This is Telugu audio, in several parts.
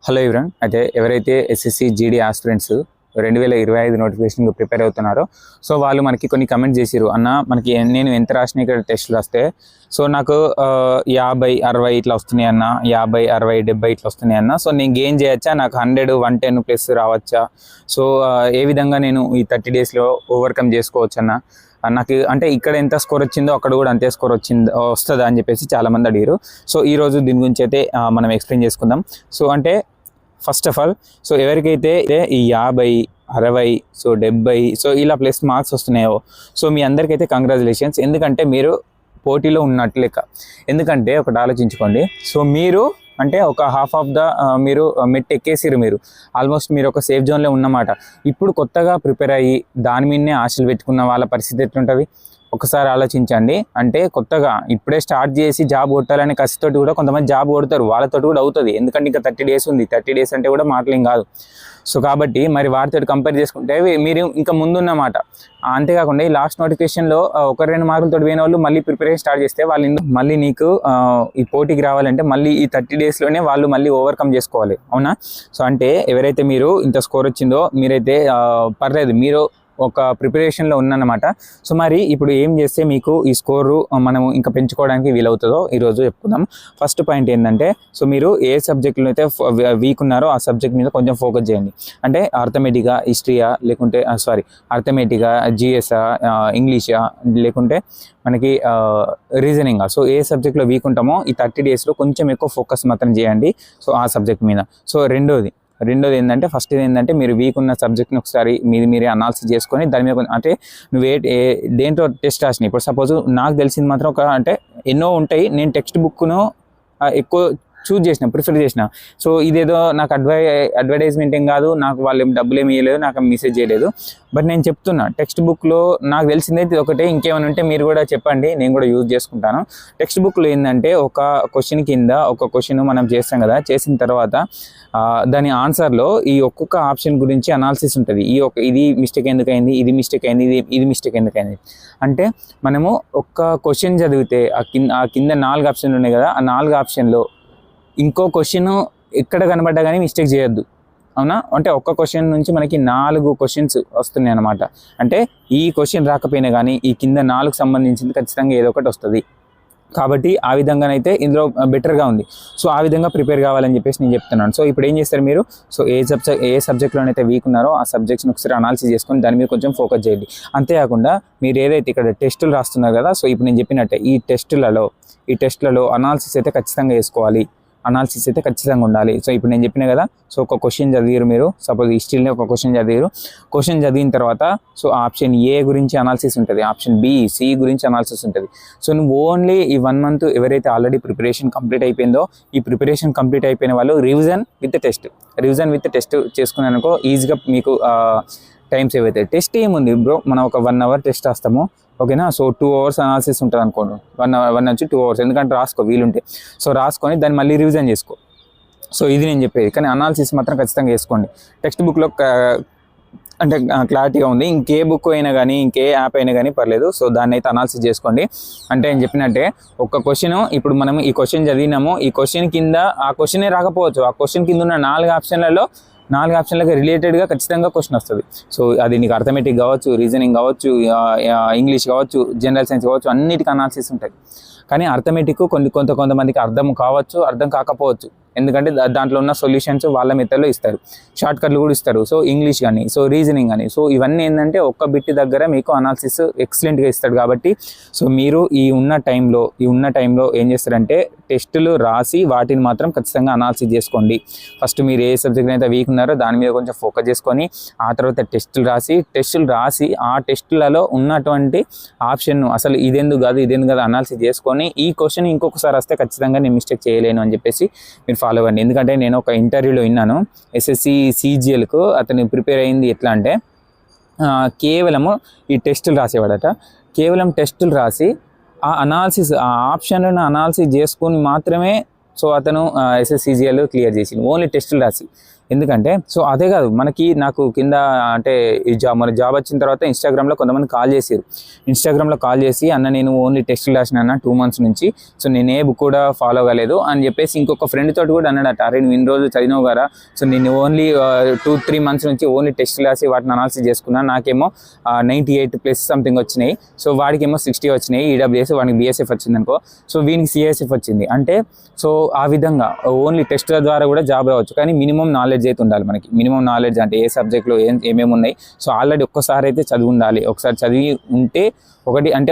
Hello everyone. అయితే ఎవరైతే SSC GD aspirants 2025 notification prepare అవుతున్నారో సో వాళ్ళు మనకి కొన్ని కమెంట్ చేసిరు, అన్న మనకి నేను ఎంత రాసిన ఇక్కడ టెస్టులు వస్తే సో నాకు 50, 60 ఇట్లా వస్తున్నాయి అన్న, 50, 60, 70 ఇట్లా వస్తున్నాయి అన్న. సో నేను గెయిన్ చేయొచ్చా, నాకు 100, 110 ప్లస్ రావచ్చా, సో ఏ విధంగా నేను ఈ 30 డేస్లో ఓవర్కమ్ చేసుకోవచ్చు అన్న, నాకు అంటే ఇక్కడ ఎంత స్కోర్ వచ్చిందో అక్కడ కూడా అంతే స్కోర్ వస్తుందా అని చెప్పేసి చాలామంది అడిగారు. సో ఈరోజు దీని గురించి అయితే మనం ఎక్స్ప్లెయిన్ చేసుకుందాం. సో అంటే ఫస్ట్ ఆఫ్ ఆల్ సో ఎవరికైతే ఈ 50, 60, సో 70 సో ఇలా ప్లస్ మార్క్స్ వస్తున్నాయో సో మీ అందరికైతే కంగ్రాచులేషన్స్. ఎందుకంటే మీరు పోటీలో ఉన్నట్లు లెక్క. ఎందుకంటే ఒకటి ఆలోచించుకోండి, సో మీరు అంటే ఒక హాఫ్ ఆఫ్ ద మీరు మెట్ ఎక్కేసిరు, మీరు ఆల్మోస్ట్ మీరు ఒక సేఫ్ జోన్లో ఉన్నమాట. ఇప్పుడు కొత్తగా ప్రిపేర్ అయ్యి దాని మీదనే ఆశలు పెట్టుకున్న వాళ్ళ పరిస్థితి ఎట్లుంటుంది ఒకసారి ఆలోచించండి. అంటే కొత్తగా ఇప్పుడే స్టార్ట్ చేసి జాబ్ కొట్టాలనే కసితోటి కూడా కొంతమంది జాబ్ కొడతారు, వాళ్ళతోటి కూడా అవుతుంది. ఎందుకంటే ఇంకా 30 డేస్ ఉంది, 30 డేస్ అంటే కూడా మాటలేం కాదు. సో కాబట్టి మరి వారితో కంపేర్ చేసుకుంటే మీరు ఇంకా ముందున్నమాట. అంతేకాకుండా ఈ లాస్ట్ నోటిఫికేషన్లో 1-2 మార్కులతో పోయిన వాళ్ళు మళ్ళీ ప్రిపరేషన్ స్టార్ట్ చేస్తే వాళ్ళు మళ్ళీ నీకు ఈ పోటీకి రావాలంటే మళ్ళీ ఈ 30 డేస్లోనే వాళ్ళు మళ్ళీ ఓవర్కమ్ చేసుకోవాలి, అవునా? సో అంటే ఎవరైతే మీరు ఇంత స్కోర్ వచ్చిందో మీరైతే పర్లేదు, మీరు ఒక ప్రిపరేషన్లో ఉన్నమాట. సో మరి ఇప్పుడు ఏం చేస్తే మీకు ఈ స్కోరు మనము ఇంకా పెంచుకోవడానికి వీలవుతుందో ఈరోజు చెప్పుకుందాం. ఫస్ట్ పాయింట్ ఏంటంటే, సో మీరు ఏ సబ్జెక్టులో అయితే వీక్ ఉన్నారో ఆ సబ్జెక్ట్ మీద కొంచెం ఫోకస్ చేయండి. అంటే అర్థమెటికా, హిస్టరీయా, లేకుంటే అర్థమెటికా, జిఎస్ఆ, ఇంగ్లీషా, లేకుంటే మనకి రీజనింగా. సో ఏ సబ్జెక్ట్లో వీక్ ఉంటామో ఈ 30 డేస్లో కొంచెం ఎక్కువ ఫోకస్ మాత్రం చేయండి సో ఆ సబ్జెక్ట్ మీద. సో రెండోది ఏంటంటే, ఫస్ట్ ఏంటంటే మీరు వీక్ ఉన్న సబ్జెక్ట్ని ఒకసారి మీరే అనాలిసిస్ చేసుకొని దాని మీద అంటే నువ్వు దేంట్లో టెస్ట్ రాసినాయి. ఇప్పుడు సపోజ్ నాకు తెలిసింది మాత్రం అంటే ఎన్నో ఉంటాయి, నేను టెక్స్ట్ బుక్ను ఎక్కువ ప్రిఫర్ చేసిన. సో ఇదేదో నాకు అడ్వర్టైజ్మెంట్ ఏం కాదు, నాకు వాళ్ళు ఏం డబ్బులు ఏమి ఇవ్వలేదు, నాకు మెసేజ్ చేయలేదు. బట్ నేను చెప్తున్నా, టెక్స్ట్ బుక్లో నాకు తెలిసిందైతే ఒకటే. ఇంకేమైనా ఉంటే మీరు కూడా చెప్పండి, నేను కూడా యూజ్ చేసుకుంటాను. టెక్స్ట్ బుక్లో ఏంటంటే ఒక క్వశ్చన్ కింద ఒక క్వశ్చన్ మనం చేస్తాం కదా, చేసిన తర్వాత దాని ఆన్సర్లో ఈ ఒక్కొక్క ఆప్షన్ గురించి అనాలిసిస్ ఉంటుంది. ఇది మిస్టేక్ ఎందుకైంది, ఇది మిస్టేక్ అయింది, ఇది మిస్టేక్ ఎందుకైంది. అంటే మనము ఒక్క క్వశ్చన్ చదివితే ఆ కింద 4 ఆప్షన్లు ఉన్నాయి కదా, ఆ 4 ఆప్షన్లో ఇంకో క్వశ్చన్ ఎక్కడ కనబడ్డా కానీ మిస్టేక్ చేయొద్దు, అవునా? అంటే ఒక్క క్వశ్చన్ నుంచి మనకి 4 క్వశ్చన్స్ వస్తున్నాయి అన్నమాట. అంటే ఈ క్వశ్చన్ రాకపోయినా కానీ ఈ కింద 4 సంబంధించింది ఖచ్చితంగా ఏదో ఒకటి వస్తుంది. కాబట్టి ఆ విధంగానైతే ఇందులో బెటర్గా ఉంది. సో ఆ విధంగా ప్రిపేర్ కావాలని చెప్పేసి నేను చెప్తున్నాను. సో ఇప్పుడు ఏం చేస్తారు మీరు, సో ఏ సబ్జెక్ట్లోనైతే వీక్ ఉన్నారో ఆ సబ్జెక్ట్స్ని ఒకసారి అనాలిసిస్ చేసుకొని దాని మీద కొంచెం ఫోకస్ చేయండి. అంతేకాకుండా మీరు ఏదైతే ఇక్కడ టెస్టులు రాస్తున్నారు కదా, సో ఇప్పుడు నేను చెప్పినట్టే ఈ టెస్టులలో అనాలిసిస్ అయితే ఖచ్చితంగా వేసుకోవాలి, అనాలిసిస్ అయితే ఖచ్చితంగా ఉండాలి. సో ఇప్పుడు నేను చెప్పిన కదా, సో ఒక క్వశ్చన్ చదివారు మీరు, సపోజ్ హిస్టరీలో ఒక క్వశ్చన్ చదివిన తర్వాత సో ఆప్షన్ ఏ గురించి అనాలిసిస్ ఉంటుంది, ఆప్షన్ బి, సి గురించి అనాలిసిస్ ఉంటుంది. సో నువ్వు ఓన్లీ ఈ 1 మంత్ ఎవరైతే ఆల్రెడీ ప్రిపరేషన్ కంప్లీట్ అయిపోయిందో, ఈ ప్రిపరేషన్ కంప్లీట్ అయిపోయిన వాళ్ళు రివిజన్ విత్ టెస్ట్ చేసుకున్నారనుకో ఈజీగా మీకు టైం సేవ్ అవుతుంది. టెస్ట్ ఏముంది బ్రో, మనం ఒక 1 అవర్ టెస్ట్ రాస్తాము, ఓకేనా? సో 2 అవర్స్ అనాలిసిస్ ఉంటుంది అనుకోండి, 1 నుంచి 2 అవర్స్, ఎందుకంటే రాసుకో వీలుంటే. సో రాసుకొని దాన్ని మళ్ళీ రివిజన్ చేసుకో. సో ఇది నేను చెప్పేది. కానీ అనాలిసిస్ మాత్రం ఖచ్చితంగా వేసుకోండి. టెక్స్ట్ బుక్లో అంటే క్లారిటీగా ఉంది. ఇంకే బుక్ అయినా కానీ ఇంకే యాప్ అయినా కానీ పర్లేదు, సో దాన్ని అయితే అనాలిసిస్ చేసుకోండి. అంటే నేను చెప్పినట్టే ఒక్క క్వశ్చన్, ఇప్పుడు మనం ఈ క్వశ్చన్ చదివినాము, ఈ క్వశ్చన్ కింద ఆ క్వశ్చనే రాకపోవచ్చు, ఆ క్వశ్చన్ కింద ఉన్న 4 ఆప్షన్లకి రిలేటెడ్గా ఖచ్చితంగా క్వశ్చన్ వస్తుంది. సో అది నీకు అర్థమెటిక్ కావచ్చు, రీజనింగ్ కావచ్చు, ఇంగ్లీష్ కావచ్చు, జనరల్ సైన్స్ కావచ్చు, అన్నిటికీ అనాలిసిస్ ఉంటుంది. కానీ అర్థమెటిక్ కొంతమందికి అర్థం కావచ్చు, అర్థం కాకపోవచ్చు. ఎందుకంటే దాంట్లో ఉన్న సొల్యూషన్స్ వాళ్ళ మెథడ్లో ఇస్తారు, షార్ట్ కట్లు కూడా ఇస్తారు. సో ఇంగ్లీష్ కానీ, సో రీజనింగ్ కానీ, సో ఇవన్నీ ఏంటంటే ఒక్క బిట్ దగ్గర మీకు అనాలిసిస్ ఎక్సలెంట్గా ఇస్తాడు. కాబట్టి సో మీరు ఈ ఉన్న టైంలో ఏం చేస్తారంటే టెస్టులు రాసి వాటిని మాత్రం ఖచ్చితంగా అనాలిసిస్ చేసుకోండి. ఫస్ట్ మీరు ఏ సబ్జెక్ట్ అయితే వీక్ ఉన్నారో దాని మీద కొంచెం ఫోకస్ చేసుకొని ఆ తర్వాత టెస్టులు రాసి ఆ టెస్టులలో ఉన్నటువంటి ఆప్షన్ను అసలు ఇదెందుకు కాదు అనాలిసిస్ చేసుకొని ఈ క్వశ్చన్ ఇంకొకసారి వస్తే ఖచ్చితంగా నేను మిస్టేక్ చేయలేను అని చెప్పేసి మీరు ఫాలో అవ్వండి. ఎందుకంటే నేను ఒక ఇంటర్వ్యూలో విన్నాను, ఎస్ఎస్సి సిజిఎల్కు అతను ప్రిపేర్ అయింది ఎట్లా అంటే కేవలము ఈ టెస్టులు రాసేవాడట. కేవలం టెస్టులు రాసి ఆ ఆప్షన్లను అనాలిసిస్ చేసుకొని మాత్రమే సో అతను ఎస్ఎస్సిజిఎల్ క్లియర్ చేసింది, ఓన్లీ టెస్టులు రాసి. ఎందుకంటే సో అదే కాదు నాకు కింద అంటే ఈ మన జాబ్ వచ్చిన తర్వాత ఇన్స్టాగ్రామ్లో కొంతమంది కాల్ చేసారు. ఇన్స్టాగ్రామ్లో కాల్ చేసి అన్న నేను ఓన్లీ టెస్టులు రాసిన అన్న 2 months నుంచి, సో నేను ఏ బుక్ కూడా ఫాలో కాలేదు అని చెప్పేసి ఇంకొక ఫ్రెండ్ తోటి కూడా అన్నాడట, అరే నువ్వు ఇన్ని రోజులు చదివినావు కదా, సో నేను ఓన్లీ 2-3 months నుంచి ఓన్లీ టెస్టులు రాసి వాటిని అనాలిసిస్ చేసుకున్నాను, నాకేమో 98+ సంథింగ్ వచ్చినాయి, సో వాడికేమో 60 వచ్చినాయి ఈడబ్ల్యూఎస్, వాడికి బిఎస్ఎఫ్ వచ్చింది అనుకో, సో వీనికి సిఎస్ఎఫ్ వచ్చింది అంటే సో ఆ విధంగా ఓన్లీ టెస్టుల ద్వారా కూడా జాబ్ రావచ్చు. కానీ మినిమం నాలెడ్జ్ అయితే ఉండాలి మనకి. మినిమం నాలెడ్జ్ అంటే ఏ సబ్జెక్ట్లో ఏమేమి ఉన్నాయి, సో ఆల్రెడీ ఒక్కసారి అయితే చదివి ఉండాలి. ఒకసారి చదివి ఉంటే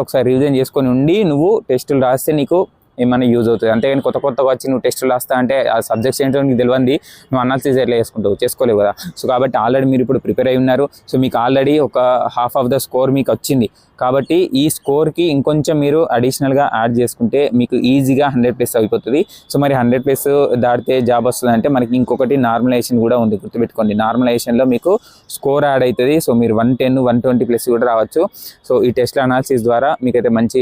ఒకసారి రివిజన్ చేసుకొని ఉండి నువ్వు టెస్టులు రాస్తే నీకు ఏమైనా యూజ్ అవుతుంది. అంతేగాని కొత్తగా వచ్చి నువ్వు టెస్టులు రాస్తా అంటే ఆ సబ్జెక్ట్స్ ఏంటో నీకు తెలియంది, నువ్వు అనాలిసిస్ ఎట్లా చేసుకోలేవు కదా. సో కాబట్టి ఆల్రెడీ మీరు ఇప్పుడు ప్రిపేర్ అయి ఉన్నారు. సో మీకు ఆల్రెడీ ఒక half of the score మీకు వచ్చింది. కాబట్టి ఈ స్కోర్కి ఇంకొంచెం మీరు అడిషనల్గా యాడ్ చేసుకుంటే మీకు ఈజీగా 100+ అయిపోతుంది. సో మరి 100+ దాటితే జాబ్ వస్తుంది అంటే మనకి ఇంకొకటి నార్మలైజేషన్ కూడా ఉంది, గుర్తుపెట్టుకోండి. నార్మలైజేషన్లో మీకు స్కోర్ యాడ్ అవుతుంది. సో మీరు 110, 120+ కూడా రావచ్చు. సో ఈ టెస్ట్ల అనాలిసిస్ ద్వారా మీకైతే మంచి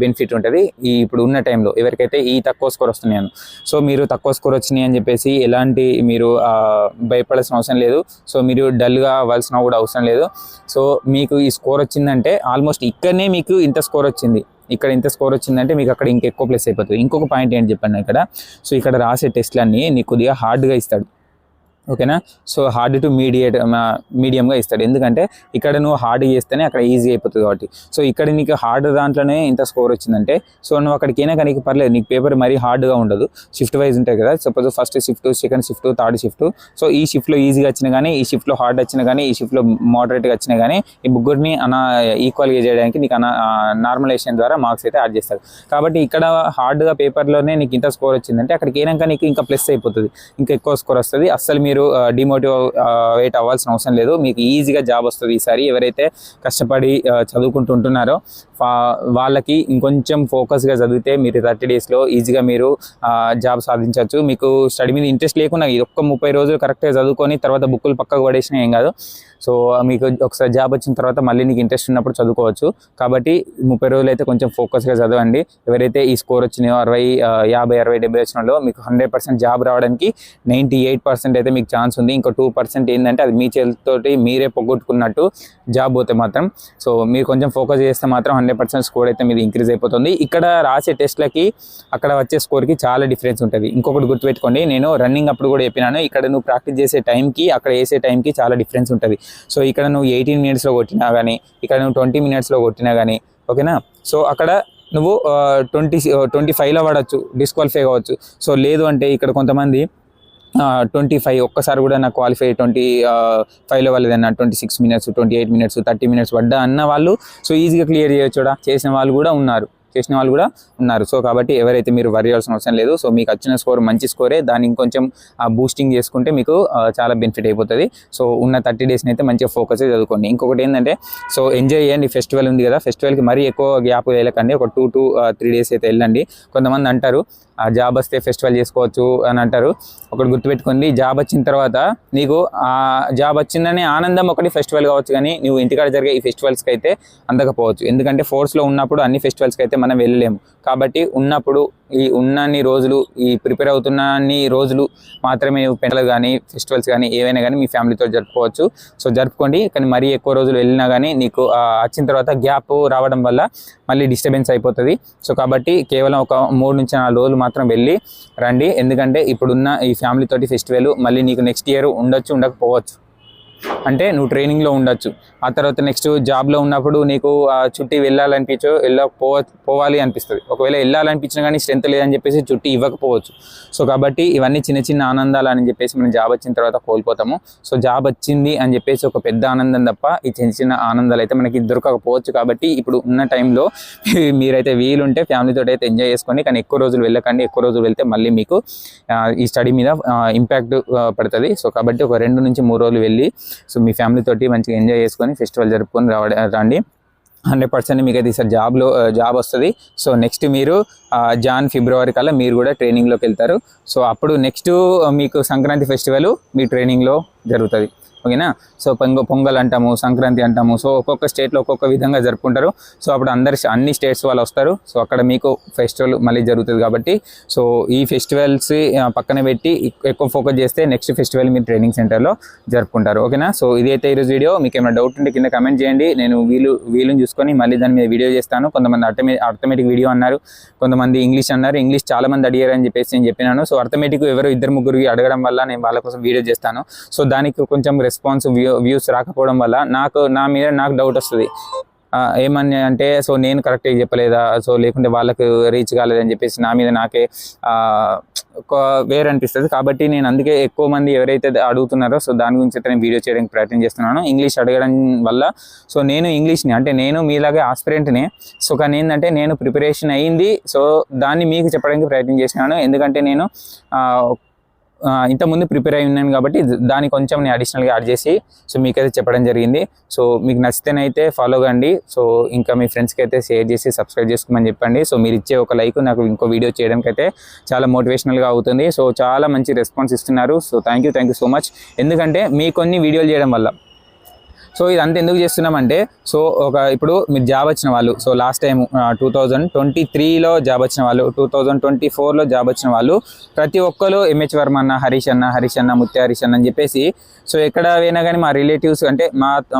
బెనిఫిట్ ఉంటుంది ఈ ఇప్పుడు ఉన్న టైంలో. ఎవరికైతే ఈ తక్కువ స్కోర్ వస్తున్నాయను, సో మీరు తక్కువ స్కోర్ వచ్చినాయి అని చెప్పేసి ఎలాంటి మీరు భయపడాల్సిన అవసరం లేదు. సో మీరు డల్గా అవ్వాల్సిన కూడా అవసరం లేదు. సో మీకు ఈ స్కోర్ వచ్చిందంటే ఆల్మోస్ట్ ఇక్కడనే మీకు ఇంత స్కోర్ వచ్చింది, ఇక్కడ ఇంత స్కోర్ వచ్చిందంటే మీకు అక్కడ ఇంకెక్కువ ప్లస్ అయిపోతుంది. ఇంకొక పాయింట్ ఏంటి చెప్పండి ఇక్కడ, సో ఇక్కడ రాసే టెస్ట్లన్నీ నీకు కొద్దిగా హార్డ్గా ఇస్తాడు, ఓకేనా. సో హార్డ్ టు మీడియంగా ఇస్తాడు. ఎందుకంటే ఇక్కడ నువ్వు హార్డ్ చేస్తేనే అక్కడ ఈజీ అయిపోతుంది కాబట్టి. సో ఇక్కడ నీకు హార్డ్ దాంట్లోనే ఇంత స్కోర్ వచ్చిందంటే సో నువ్వు అక్కడికైనా కానీ నీకు పర్లేదు, నీకు పేపర్ మరీ హార్డ్గా ఉండదు. షిఫ్ట్ వైజ్ ఉంటాయి కదా, suppose first shift, second shift, third shift. So ఈ షిఫ్ట్లో ఈజీగా వచ్చినా కానీ, ఈ షిఫ్ట్లో హార్డ్ వచ్చినా కానీ, ఈ షిఫ్ట్లో మోడరేట్గా వచ్చినా కానీ ఈ ముగ్గురిని ఈక్వల్గా చేయడానికి నీకు నార్మలైజేషన్ ద్వారా మార్క్స్ అయితే యాడ్ చేస్తారు. కాబట్టి ఇక్కడ హార్డ్గా పేపర్లోనే నీకు ఇంత స్కోర్ వచ్చిందంటే అక్కడికి అయినాక నీకు ఇంకా ప్లస్ అయిపోతుంది, ఇంకా ఎక్కువ స్కోర్ వస్తుంది. అస్సలు మీరు డిమోటివేట్ అవ్వాల్సిన అవసరం లేదు, మీకు ఈజీగా జాబ్ వస్తుంది ఈసారి. ఎవరైతే కష్టపడి చదువుకుంటుంటున్నారో వాళ్ళకి ఇంకొంచెం ఫోకస్గా చదివితే మీరు 30 daysలో ఈజీగా మీరు జాబ్ సాధించవచ్చు. మీకు స్టడీ మీద ఇంట్రెస్ట్ లేకుండా ఇది ఒక్క 30 రోజులు కరెక్ట్గా చదువుకొని తర్వాత బుక్కులు పక్కకు పడేసినా ఏం కాదు. సో మీకు ఒకసారి జాబ్ వచ్చిన తర్వాత మళ్ళీ నీకు ఇంట్రెస్ట్ ఉన్నప్పుడు చదువుకోవచ్చు. కాబట్టి 30 రోజులు అయితే కొంచెం ఫోకస్గా చదవండి. ఎవరైతే ఈ స్కోర్ వచ్చినాయో 60, 50, 60, 70 వచ్చిన వాళ్ళు మీకు 100% జాబ్ రావడానికి 98% అయితే మీకు ఛాన్స్ ఉంది. ఇంకో 2% ఏంటంటే అది మీ చేతితోటి మీరే పొగొట్టుకున్నట్టు జాబ్ పోతే మాత్రం. సో మీరు కొంచెం ఫోకస్ చేస్తే మాత్రం 100% స్కోర్ అయితే మీది ఇంక్రీజ్ అయిపోతుంది. ఇక్కడ రాసే టెస్ట్లకి అక్కడ వచ్చే స్కోర్కి చాలా డిఫరెన్స్ ఉంటుంది. ఇంకొకటి గుర్తుపెట్టుకోండి, నేను రన్నింగ్ అప్పుడు కూడా చెప్పినాను, ఇక్కడ నువ్వు ప్రాక్టీస్ చేసే టైంకి అక్కడ వేసే టైంకి చాలా డిఫరెన్స్ ఉంటుంది. సో ఇక్కడ నువ్వు 18 minutesలో కొట్టినా కానీ, ఇక్కడ నువ్వు 20 minutesలో కొట్టినా కానీ, ఓకేనా. సో అక్కడ నువ్వు 25లో పడవచ్చు, డిస్క్వాలిఫై కావచ్చు. సో లేదు అంటే ఇక్కడ కొంతమంది 25 ఒక్కసారి కూడా నాకు క్వాలిఫై 25లో వాళ్ళేదన్నా 26 minutes, 28 minutes, 30 minutes పడ్డా అన్న వాళ్ళు సో ఈజీగా క్లియర్ చేయొచ్చు. చేసిన వాళ్ళు కూడా ఉన్నారు. సో కాబట్టి ఎవరైతే మీరు వరి అవ్వాల్సిన అవసరం లేదు. సో మీకు వచ్చిన స్కోర్ మంచి స్కోరే, దాన్ని ఇంకొంచెం బూస్టింగ్ చేసుకుంటే మీకు చాలా బెనిఫిట్ అయిపోతుంది. సో ఉన్న 30 daysని అయితే మంచిగా ఫోకస్ చదువుకోండి. ఇంకొకటి ఏంటంటే సో ఎంజాయ్ చేయండి. ఫెస్టివల్ ఉంది కదా, ఫెస్టివల్కి మరీ ఎక్కువ గ్యాప్ వెళ్ళకండి, ఒక 2 to 3 days అయితే వెళ్ళండి. కొంతమంది అంటారు జాబ్ వస్తే ఫెస్టివల్ చేసుకోవచ్చు అని అంటారు. ఒకటి గుర్తుపెట్టుకోండి, జాబ్ వచ్చిన తర్వాత నీకు జాబ్ వచ్చిందనే ఆనందం ఒకటి ఫెస్టివల్ కావచ్చు, కానీ నువ్వు ఇంటికాడ జరిగే ఈ ఫెస్టివల్స్కి అయితే అందకపోవచ్చు. ఎందుకంటే ఫోర్స్లో ఉన్నప్పుడు అన్ని ఫెస్టివల్స్కి అయితే మనం వెళ్ళలేము. కాబట్టి ఉన్నప్పుడు ఈ ఉన్నన్ని రోజులు, ఈ ప్రిపేర్ అవుతున్న అన్ని రోజులు మాత్రమే పండుగలు కానీ ఫెస్టివల్స్ కానీ ఏవైనా కానీ మీ ఫ్యామిలీతో జరుపుకోవచ్చు. సో జరుపుకోండి, కానీ మరీ ఎక్కువ రోజులు వెళ్ళినా కానీ నీకు వచ్చిన తర్వాత గ్యాప్ రావడం వల్ల మళ్ళీ డిస్టర్బెన్స్ అయిపోతుంది. సో కాబట్టి కేవలం ఒక 3 నుంచి 4 రోజులు మాత్రం వెళ్ళి రండి. ఎందుకంటే ఇప్పుడున్న ఈ ఫ్యామిలీతోటి ఫెస్టివల్ మళ్ళీ నీకు నెక్స్ట్ ఇయర్ ఉండొచ్చు, ఉండకపోవచ్చు. అంటే నువ్వు ట్రైనింగ్లో ఉండొచ్చు, ఆ తర్వాత నెక్స్ట్ జాబ్లో ఉన్నప్పుడు నీకు చుట్టి పోవాలి అనిపిస్తుంది. ఒకవేళ వెళ్ళాలనిపించినా కానీ స్ట్రెంత్ లేదని చెప్పేసి చుట్టి ఇవ్వకపోవచ్చు. సో కాబట్టి ఇవన్నీ చిన్న చిన్న ఆనందాలు అని చెప్పేసి మనం జాబ్ వచ్చిన తర్వాత కోల్పోతాము. సో జాబ్ వచ్చింది అని చెప్పేసి ఒక పెద్ద ఆనందం తప్ప ఈ చిన్న చిన్న ఆనందాలు అయితే మనకి దొరకకపోవచ్చు. కాబట్టి ఇప్పుడు ఉన్న టైంలో మీరైతే వీలుంటే ఫ్యామిలీతో అయితే ఎంజాయ్ చేసుకోండి, కానీ ఎక్కువ రోజులు వెళ్ళకండి. ఎక్కువ రోజులు వెళ్తే మళ్ళీ మీకు ఈ స్టడీ మీద ఇంపాక్ట్ పడుతుంది. సో కాబట్టి ఒక 2 నుంచి 3 రోజులు వెళ్ళి సో మీ ఫ్యామిలీ తోటి మంచిగా ఎంజాయ్ చేసుకొని ఫెస్టివల్ జరుపుకొని రండి. 100% మీకు అయితే ఈసారి జాబ్ వస్తుంది. సో నెక్స్ట్ మీరు Jan, February కల్లా మీరు కూడా ట్రైనింగ్లోకి వెళ్తారు. సో అప్పుడు నెక్స్ట్ మీకు సంక్రాంతి ఫెస్టివల్ మీ ట్రైనింగ్లో జరుగుతుంది. ఓకేనా. సో పొంగల్ అంటాము, సంక్రాంతి అంటాము. సో ఒక్కొక్క స్టేట్లో ఒక్కొక్క విధంగా జరుపుకుంటారు. సో అప్పుడు అన్ని స్టేట్స్ వాళ్ళు వస్తారు. సో అక్కడ మీకు ఫెస్టివల్ మళ్ళీ జరుగుతుంది కాబట్టి సో ఈ ఫెస్టివల్స్ పక్కన పెట్టి ఎక్కువ ఫోకస్ చేస్తే నెక్స్ట్ ఫెస్టివల్ మీరు ట్రైనింగ్ సెంటర్లో జరుపుకుంటారు. ఓకేనా. సో ఇదైతే ఈరోజు వీడియో. మీకు ఏమైనా డౌట్ ఉంటే కింద కమెంట్ చేయండి. నేను వీలుని చూసుకొని మళ్ళీ దాని మీద వీడియో చేస్తాను. కొంతమంది అర్థమెటిక్ వీడియో అన్నారు, కొంతమంది ఇంగ్లీష్ అన్నారు. ఇంగ్లీష్ చాలా మంది అడిగారు అని చెప్పేసి నేను చెప్పినాను. సో అర్థమెటిక్ ఎవరు 2-3 అడగడం వల్ల నేను వాళ్ళ కోసం వీడియో చేస్తాను. సో దానికి కొంచెం రెస్పాన్స్ వ్యూస్ రాకపోవడం వల్ల నా మీద నాకు డౌట్ వస్తుంది. ఏమని అంటే సో నేను కరెక్ట్గా చెప్పలేదా, సో లేకుంటే వాళ్ళకు రీచ్ కాలేదని చెప్పేసి నా మీద నాకే వేరే అనిపిస్తుంది. కాబట్టి నేను అందుకే ఎక్కువ మంది ఎవరైతే అడుగుతున్నారో సో దాని గురించి అయితే నేను వీడియో చేయడానికి ప్రయత్నం చేస్తున్నాను. ఇంగ్లీష్ అడగడం వల్ల సో నేను ఇంగ్లీష్ని అంటే నేను మీలాగే ఆస్పిరెంట్ని. సో కానీ ఏంటంటే నేను ప్రిపరేషన్ అయ్యింది. సో దాన్ని మీకు చెప్పడానికి ప్రయత్నం చేసినాను. ఎందుకంటే నేను ఇంతకుముందు ప్రిపేర్ అయి ఉన్నాను కాబట్టి దాన్ని కొంచెం నేను అడిషనల్గా యాడ్ చేసి సో మీకైతే చెప్పడం జరిగింది. సో మీకు నచ్చితేనైతే ఫాలో కండి. సో ఇంకా మీ ఫ్రెండ్స్కి అయితే షేర్ చేసి సబ్స్క్రైబ్ చేసుకోమని చెప్పండి. సో మీరు ఇచ్చే ఒక లైక్ నాకు ఇంకో వీడియో చేయడానికి అయితే చాలా మోటివేషనల్గా అవుతుంది. సో చాలా మంచి రెస్పాన్స్ ఇస్తున్నారు. So thank you so much. ఎందుకంటే మీ కొన్ని వీడియోలు చేయడం వల్ల సో ఇదంతా ఎందుకు చేస్తున్నామంటే సో ఇప్పుడు మీరు జాబ్ వచ్చిన వాళ్ళు సో లాస్ట్ టైం 2023లో జాబ్ వచ్చిన వాళ్ళు, 2024లో జాబ్ వచ్చిన వాళ్ళు ప్రతి ఒక్కరు ఎంహెచ్ వర్మ అన్న, హరీష్ అన్న, ముత్య హరీష్ అన్న అని చెప్పేసి సో ఎక్కడ పోయినా కానీ మా రిలేటివ్స్ అంటే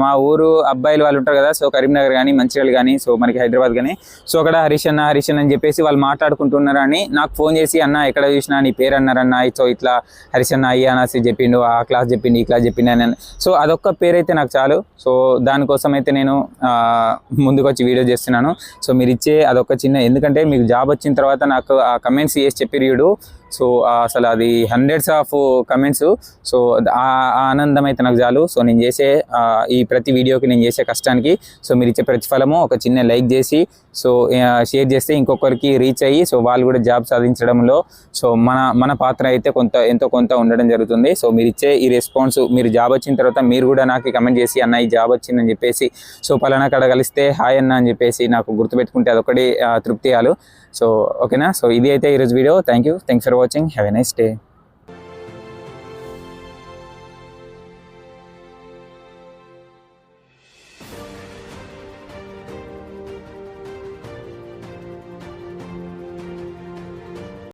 మా ఊరు అబ్బాయిలు వాళ్ళు ఉంటారు కదా. సో కరీంనగర్ కానీ, మంచిర్యాల కానీ, సో మనకి హైదరాబాద్ కానీ సో అక్కడ హరీష్ అన్న అని చెప్పేసి వాళ్ళు మాట్లాడుకుంటున్నారని నాకు ఫోన్ చేసి అన్న ఎక్కడ చూసినా నీ పేరు అన్నారన్న, సో ఇట్లా హరీష్ అన్న అయ్యానసి చెప్పిండు, ఆ క్లాస్ చెప్పిండు, ఈ క్లాస్ చెప్పిండు అని. సో అదొక్క పేరైతే నాకు చాలు. సో దానికోసం అయితే నేను ముందుకు వచ్చి వీడియో చేస్తున్నాను. సో మీరు ఇచ్చే అదొక చిన్న, ఎందుకంటే మీకు జాబ్ వచ్చిన తర్వాత నాకు ఆ కమెంట్స్ చేసి చెప్పిరు. సో అసలు అది హండ్రెడ్స్ ఆఫ్ కమెంట్స్. సో ఆ ఆనందం అయితే నాకు చాలు. సో నేను చేసే ఈ ప్రతి వీడియోకి నేను చేసే కష్టానికి సో మీరు ఇచ్చే ప్రతిఫలము ఒక చిన్న లైక్ చేసి సో షేర్ చేస్తే ఇంకొకరికి రీచ్ అయ్యి సో వాళ్ళు కూడా జాబ్ సాధించడంలో సో మన పాత్ర అయితే ఎంతో కొంత ఉండడం జరుగుతుంది. సో మీరు ఇచ్చే ఈ రెస్పాన్స్, మీరు జాబ్ వచ్చిన తర్వాత మీరు కూడా నాకు కమెంట్ చేసి అన్న ఈ జాబ్ వచ్చిందని చెప్పేసి సో పలానా కాడ కలిస్తే హాయ్ అన్న అని చెప్పేసి నాకు గుర్తుపెట్టుకుంటే అదొకటి తృప్తియాలు. సో ఓకేనా. సో ఇది అయితే ఈరోజు video. Thanks for watching. Have a nice day.